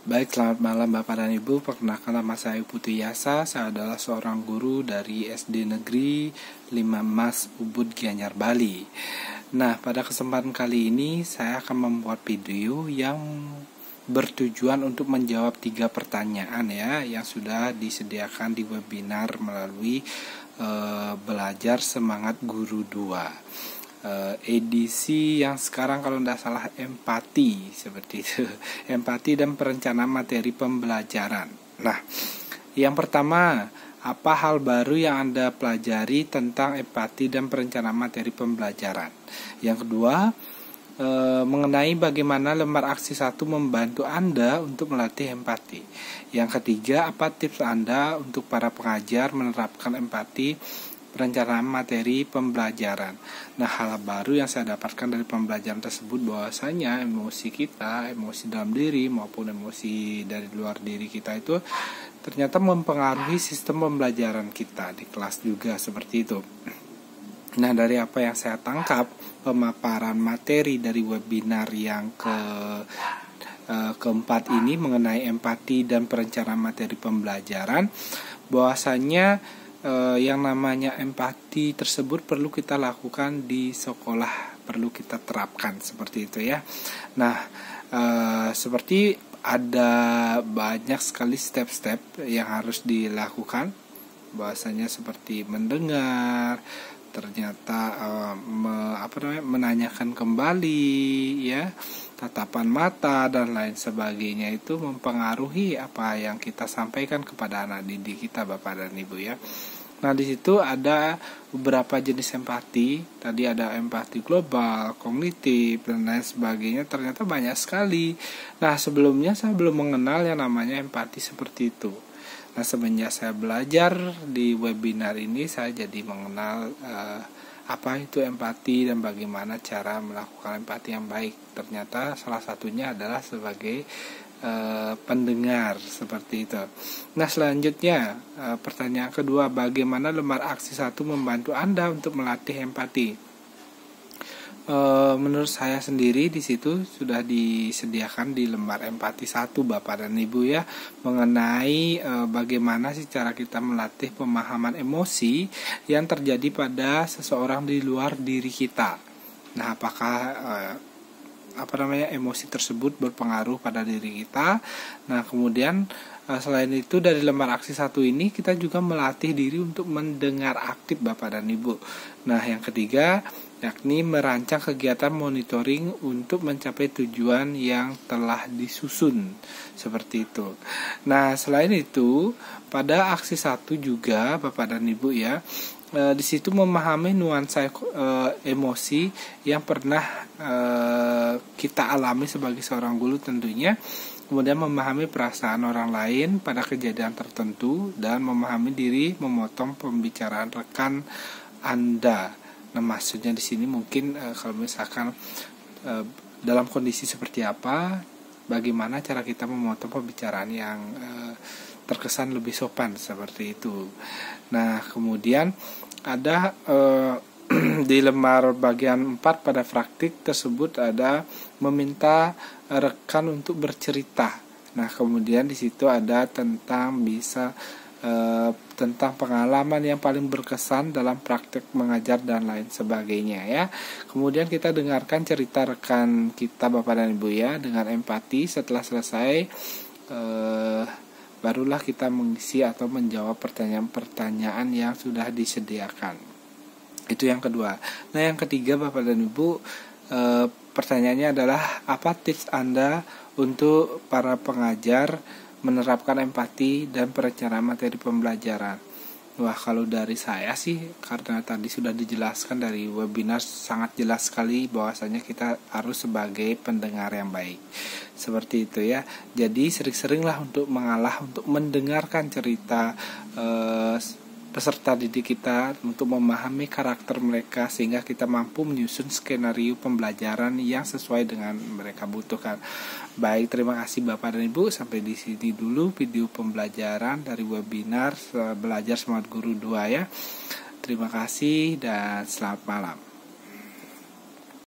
Baik, selamat malam Bapak dan Ibu. Perkenalkan, nama saya Putu Yasa. Saya adalah seorang guru dari SD Negeri 5 Mas Ubud Gianyar, Bali. Nah, pada kesempatan kali ini saya akan membuat video yang bertujuan untuk menjawab 3 pertanyaan yang sudah disediakan di webinar melalui Belajar Semangat Guru 2. Edisi yang sekarang kalau tidak salah empati, seperti itu. Empati dan perencanaan materi pembelajaran. Nah, yang pertama, apa hal baru yang Anda pelajari tentang empati dan perencanaan materi pembelajaran? Yang kedua, mengenai bagaimana lembar aksi 1 membantu Anda untuk melatih empati. Yang ketiga, apa tips Anda untuk para pengajar menerapkan empati perencanaan materi pembelajaran. Nah, hal baru yang saya dapatkan dari pembelajaran tersebut bahwasanya emosi kita, emosi dalam diri maupun emosi dari luar diri kita itu ternyata mempengaruhi sistem pembelajaran kita di kelas juga, seperti itu. Nah, dari apa yang saya tangkap pemaparan materi dari webinar yang keempat ini mengenai empati dan perencanaan materi pembelajaran, bahwasanya yang namanya empati tersebut perlu kita lakukan di sekolah, perlu kita terapkan, seperti itu ya. Nah, seperti ada banyak sekali step-step yang harus dilakukan, bahwasanya seperti mendengar, ternyata menanyakan kembali ya, tatapan mata dan lain sebagainya itu mempengaruhi apa yang kita sampaikan kepada anak didik kita, Bapak dan Ibu ya. Nah, di situ ada beberapa jenis empati. Tadi ada empati global, kognitif dan lain sebagainya. Ternyata banyak sekali. Nah, sebelumnya saya belum mengenal yang namanya empati seperti itu. Nah, semenjak saya belajar di webinar ini, saya jadi mengenal apa itu empati dan bagaimana cara melakukan empati yang baik. Ternyata salah satunya adalah sebagai pendengar, seperti itu. Nah, selanjutnya pertanyaan kedua, bagaimana lembar aksi 1 membantu Anda untuk melatih empati? Menurut saya sendiri di situ sudah disediakan di lembar empati 1, Bapak dan Ibu ya, mengenai bagaimana sih cara kita melatih pemahaman emosi yang terjadi pada seseorang di luar diri kita. Nah, apakah emosi tersebut berpengaruh pada diri kita. Nah, kemudian selain itu dari lembar aksi 1 ini kita juga melatih diri untuk mendengar aktif, Bapak dan Ibu. Nah, yang ketiga yakni merancang kegiatan monitoring untuk mencapai tujuan yang telah disusun, seperti itu. Nah, selain itu pada aksi 1 juga, Bapak dan Ibu ya, di situ memahami nuansa emosi yang pernah kita alami sebagai seorang guru tentunya, kemudian memahami perasaan orang lain pada kejadian tertentu dan memahami diri memotong pembicaraan rekan Anda. Nah, maksudnya di sini mungkin kalau misalkan dalam kondisi seperti apa, bagaimana cara kita memotong pembicaraan yang terkesan lebih sopan, seperti itu. Nah, kemudian ada di lembar bagian 4 pada praktik tersebut ada meminta rekan untuk bercerita. Nah, kemudian di situ ada tentang tentang pengalaman yang paling berkesan dalam praktik mengajar dan lain sebagainya ya. Kemudian kita dengarkan cerita rekan kita, Bapak dan Ibu ya, dengan empati. Setelah selesai barulah kita mengisi atau menjawab pertanyaan-pertanyaan yang sudah disediakan. Itu yang kedua. Nah, yang ketiga, Bapak dan Ibu, pertanyaannya adalah apa tips Anda untuk para pengajar menerapkan empati dan perencanaan materi pembelajaran? Wah, kalau dari saya sih, karena tadi sudah dijelaskan dari webinar, sangat jelas sekali bahwasanya kita harus sebagai pendengar yang baik, seperti itu ya. Jadi sering-seringlah untuk mengalah, untuk mendengarkan cerita peserta didik kita, untuk memahami karakter mereka sehingga kita mampu menyusun skenario pembelajaran yang sesuai dengan mereka butuhkan. Baik, terima kasih Bapak dan Ibu. Sampai di sini dulu video pembelajaran dari webinar Belajar Semangat Guru 2 ya. Terima kasih dan selamat malam.